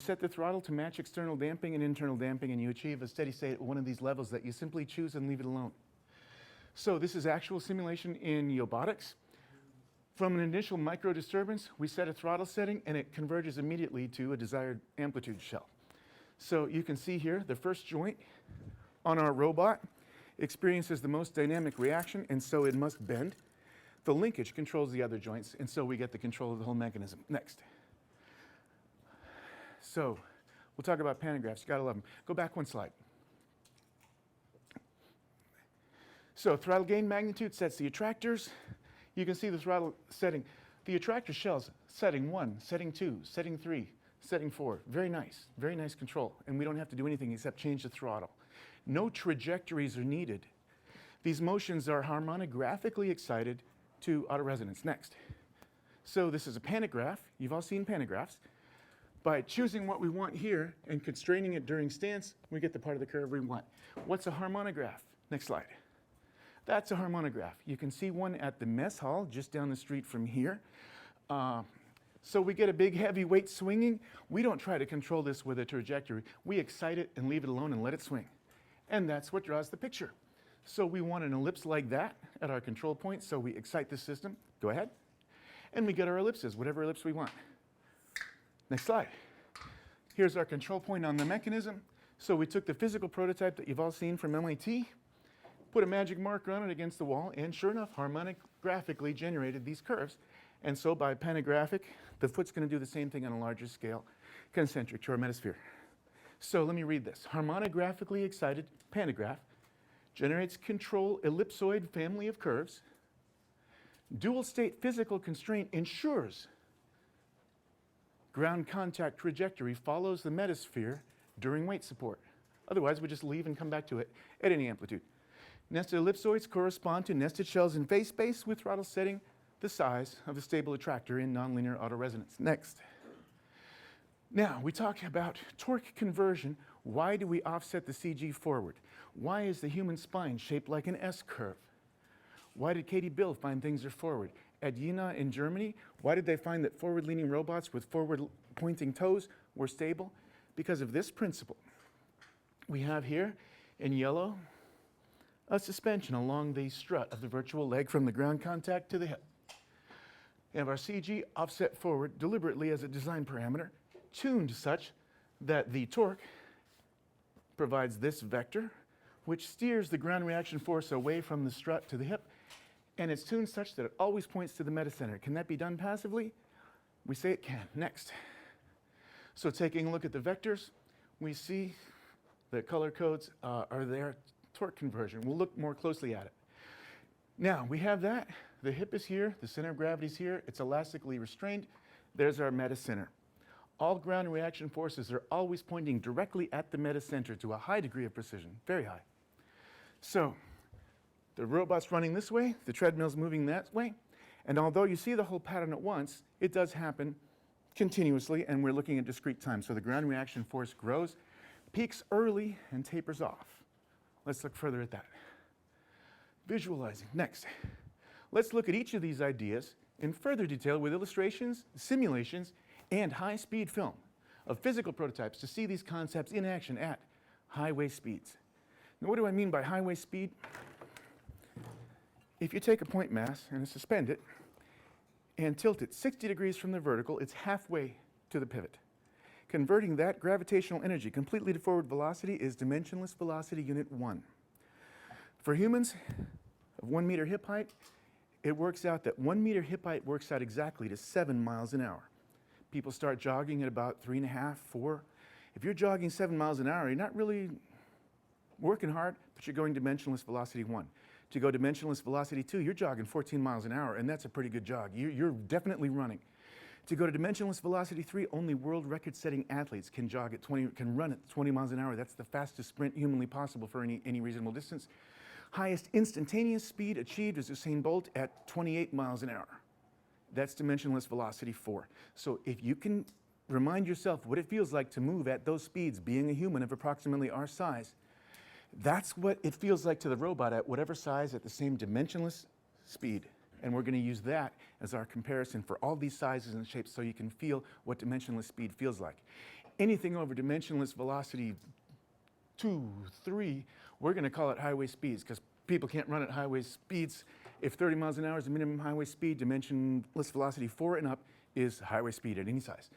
set the throttle to match external damping and internal damping, and you achieve a steady state at one of these levels that you simply choose and leave it alone. So this is actual simulation in Yobotics. From an initial micro disturbance, we set a throttle setting, and it converges immediately to a desired amplitude shell. So you can see here the first joint on our robot experiences the most dynamic reaction, and so it must bend. The linkage controls the other joints, and so we get the control of the whole mechanism. Next. So we'll talk about pantographs. You gotta love them. Go back one slide. So throttle gain magnitude sets the attractors. You can see the throttle setting. The attractor shells, setting 1, setting 2, setting 3, setting 4. Very nice control. And we don't have to do anything except change the throttle. No trajectories are needed. These motions are harmonographically excited to autoresonance. Next. So this is a pantograph. You've all seen pantographs. By choosing what we want here and constraining it during stance, we get the part of the curve we want. What's a harmonograph? Next slide. That's a harmonograph. You can see one at the mess hall just down the street from here. So we get a big heavy weight swinging. We don't try to control this with a trajectory. We excite it and leave it alone and let it swing. And that's what draws the picture. So we want an ellipse like that at our control point, so we excite the system. Go ahead. And we get our ellipses, whatever ellipse we want. Next slide. Here's our control point on the mechanism. So we took the physical prototype that you've all seen from MIT, put a magic marker on it against the wall, and sure enough, harmonographically generated these curves. And so by pantographic, the foot's going to do the same thing on a larger scale, concentric to our metasphere. So let me read this. Harmonographically excited pantograph generates control ellipsoid family of curves. Dual state physical constraint ensures ground contact trajectory follows the metasphere during weight support. Otherwise, we just leave and come back to it at any amplitude. Nested ellipsoids correspond to nested shells in phase space with throttle setting the size of the stable attractor in nonlinear autoresonance. Next. Now, we talk about torque conversion. Why do we offset the CG forward? Why is the human spine shaped like an S-curve? Why did Katie Bill find things are forward? At Jena in Germany, why did they find that forward-leaning robots with forward-pointing toes were stable? Because of this principle. We have here in yellow a suspension along the strut of the virtual leg from the ground contact to the hip. We have our CG offset forward deliberately as a design parameter, tuned such that the torque provides this vector, which steers the ground reaction force away from the strut to the hip, and it's tuned such that it always points to the metacenter. Can that be done passively? We say it can. Next. So taking a look at the vectors, we see the color codes are there. Torque conversion. We'll look more closely at it. Now, we have that. The hip is here. The center of gravity is here. It's elastically restrained. There's our metacenter. All ground reaction forces are always pointing directly at the metacenter to a high degree of precision, very high. So the robot's running this way, the treadmill's moving that way, and although you see the whole pattern at once, it does happen continuously, and we're looking at discrete time. So the ground reaction force grows, peaks early, and tapers off. Let's look further at that. Visualizing. Next. Let's look at each of these ideas in further detail with illustrations, simulations, and high-speed film of physical prototypes to see these concepts in action at highway speeds. Now, what do I mean by highway speed? If you take a point mass and suspend it and tilt it 60 degrees from the vertical, it's halfway to the pivot. Converting that gravitational energy completely to forward velocity is dimensionless velocity unit 1. For humans of 1 meter hip height, it works out that 1 meter hip height works out exactly to 7 miles an hour. People start jogging at about 3.5, 4. If you're jogging 7 miles an hour, you're not really working hard, but you're going dimensionless velocity 1. To go dimensionless velocity 2, you're jogging 14 miles an hour, and that's a pretty good jog. You're definitely running. To go to dimensionless velocity 3, only world record-setting athletes can run at 20 miles an hour. That's the fastest sprint humanly possible for any reasonable distance. Highest instantaneous speed achieved is Usain Bolt at 28 miles an hour. That's dimensionless velocity 4. So if you can remind yourself what it feels like to move at those speeds, being a human of approximately our size, that's what it feels like to the robot at whatever size at the same dimensionless speed. And we're going to use that as our comparison for all these sizes and shapes so you can feel what dimensionless speed feels like. Anything over dimensionless velocity 2, 3, we're going to call it highway speeds because people can't run at highway speeds. If 30 miles an hour is the minimum highway speed, dimensionless velocity 4 and up is highway speed at any size.